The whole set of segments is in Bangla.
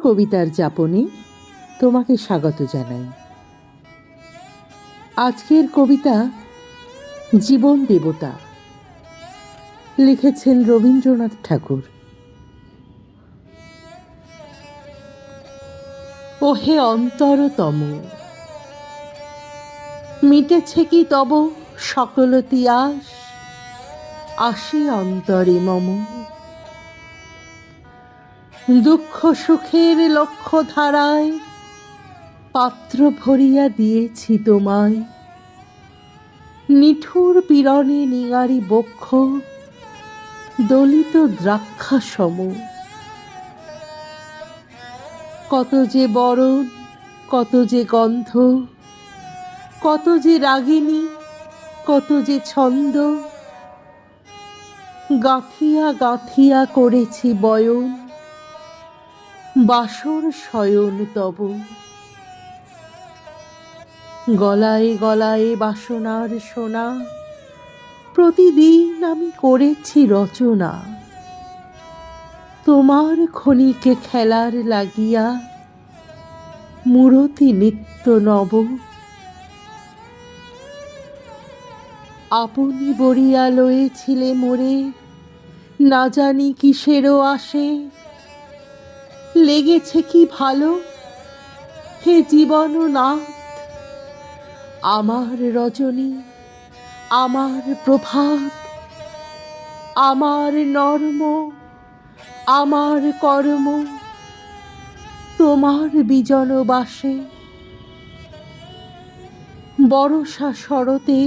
কবিতার যাপনে তোমাকে স্বাগত জানাই। আজকের কবিতা জীবন দেবতা, লিখেছেন রবীন্দ্রনাথ ঠাকুর। ওহে অন্তরতম, মিটেছে কি তব সকল তিয়াস, আসি অন্তরে মম। দুঃখ সুখের লক্ষ্য ধারায় পাত্র ভরিয়া দিয়েছি তোমায়, নিঠুর পীড়নে নিঙারি বক্ষ দলিত দ্রাক্ষা সম। কত যে বরণ, কত যে গন্ধ, কত যে রাগিনী, কত যে ছন্দ, গাঁথিয়া গাঁথিয়া করেছি বয়ন, বাসর শয়ন তব। গলায় গলায় বাসনার সোনা, প্রতিদিন আমি করেছি রচনা, তোমার ক্ষণিকে খেলার লাগিয়া মূরতি নিত্য নব। আপনি বরিয়া লয়েছিলে মোরে, না জানি কিসেরও আসে, লেগেছে কি ভালো হে জীবন নাথ। আমার রজনী, আমার প্রভাত, আমার নর্ম, আমার কর্ম, তোমার বিজন বাসে। বরষা শরতে,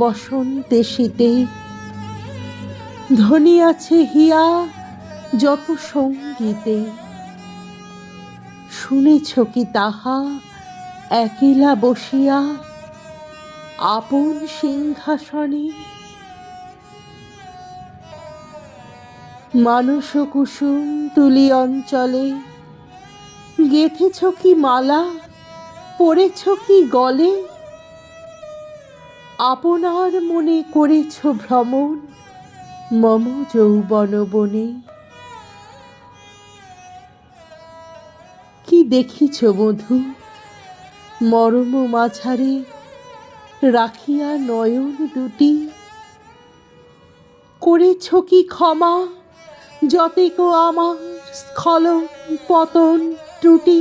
বসন্তে শীতে, ধ্বনিয়াছে হিয়া যত সঙ্গীতে। শুনেছ কি তাহা একলা বসিয়া আপন সিংহাসনে? মানস কুসুম তুলি অঞ্চলে, গেথেছ কি মালা, পরেছ কি গলে? আপনার মনে করেছ ভ্রমণ মম যৌবন বনে। কি দেখিছ বধূ মরম মাঝারে, রাখিয়া নয়ন দুটি? করেছ কি ক্ষমা যতেক আমার স্খলন পতন ত্রুটি?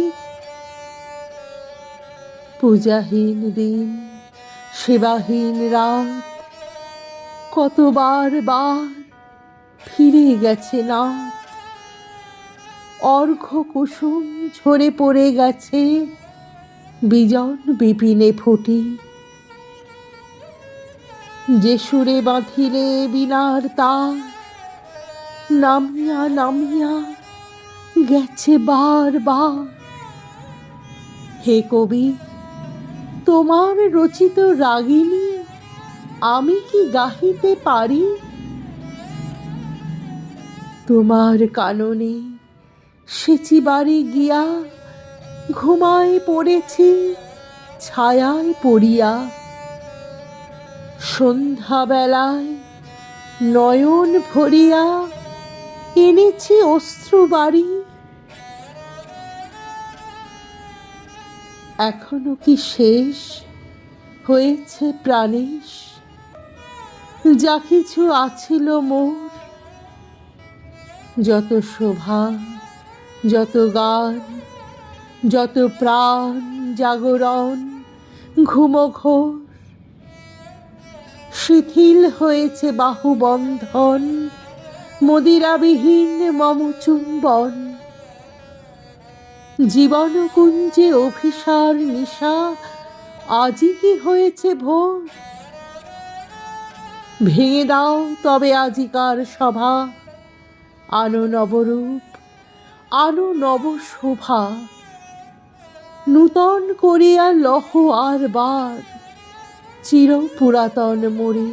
পূজাহীন দিন, সেবাহীন রাত, কতবার বার ফিরে গেছে নাথ। অর্ঘ্য কুসুম ঝরে পড়ে গেছে বিজন বিপিনে ফুটি। যে সুরে বাঁধিলে বীণার তার, নামিয়া নামিয়া গেছে বার বার। হে কবি, তোমার রচিত রাগিনী আমি কি গাহিতে পারি? তোমার কাননে সেচি বাড়ি গিয়া ঘুমায় পড়েছি ছায়ায় পড়িয়া। সন্ধ্যাবেলায় নয়ন ভরিয়া এনেছি অশ্রু বাড়ি। এখনো কি শেষ হয়েছে প্রাণেশ যা কিছু আছিল মোর? যত শোভা, যত গান, যত প্রাণ জাগরণ ঘুমঘোর, শিথিল হয়েছে বাহুবন্ধন, মদিরাবিহীন মম চুম্বন। জীবনকুঞ্জে অভিসার নিশা আজই কি হয়েছে ভোর? ভেঙে দাও তবে আজিকার সভা, আনো নবরূপ, আনো নব শোভা। নূতন করিয়া লহ আর বার চির পুরাতন মোরে।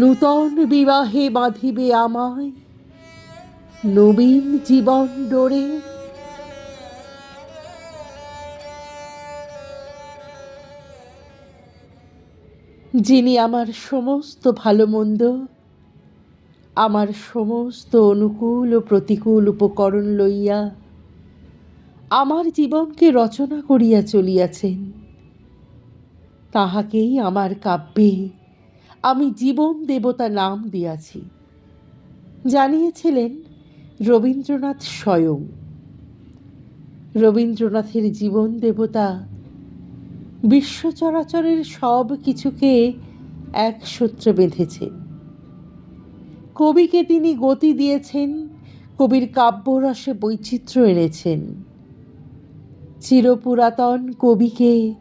নূতন বিবাহে বাঁধিবে আমায় নবীন জীবন ডোরে। যিনি আমার সমস্ত ভালো মন্দ আমার সমস্ত অনুকূল ও প্রতিকূল উপকরণ লইয়া আমার জীবনকে রচনা করিয়া চলিয়াছেন। তাহাকেই আমার কাব্যে আমি জীবন দেবতা নাম দিয়াছি। জানিয়েছিলেন রবীন্দ্রনাথ স্বয়ং। রবীন্দ্রনাথের জীবন দেবতা বিশ্ব চরাচরের সব কিছুকে এক সূত্রে বেঁধেছেন। কবিকে তিনি গতি দিয়েছেন, কবির কাব্যরসে বৈচিত্র্য এনেছেন। চিরপুরাতন কবিকে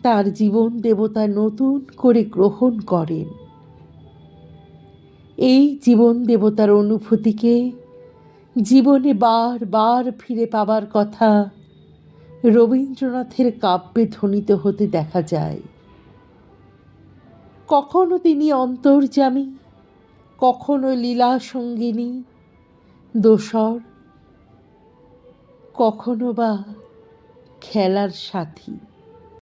তার জীবন দেবতা নতুন করে গ্রহণ করেন। এই জীবন দেবতার অনুভূতিকে জীবনে বার বার ফিরে পাবার কথা রবীন্দ্রনাথের কাব্যে ধ্বনিত হতে দেখা যায়। কখনো তিনি অন্তর্যামী, কখনো লীলা সঙ্গিনী, দোসর, কখনো বা খেলার সাথী।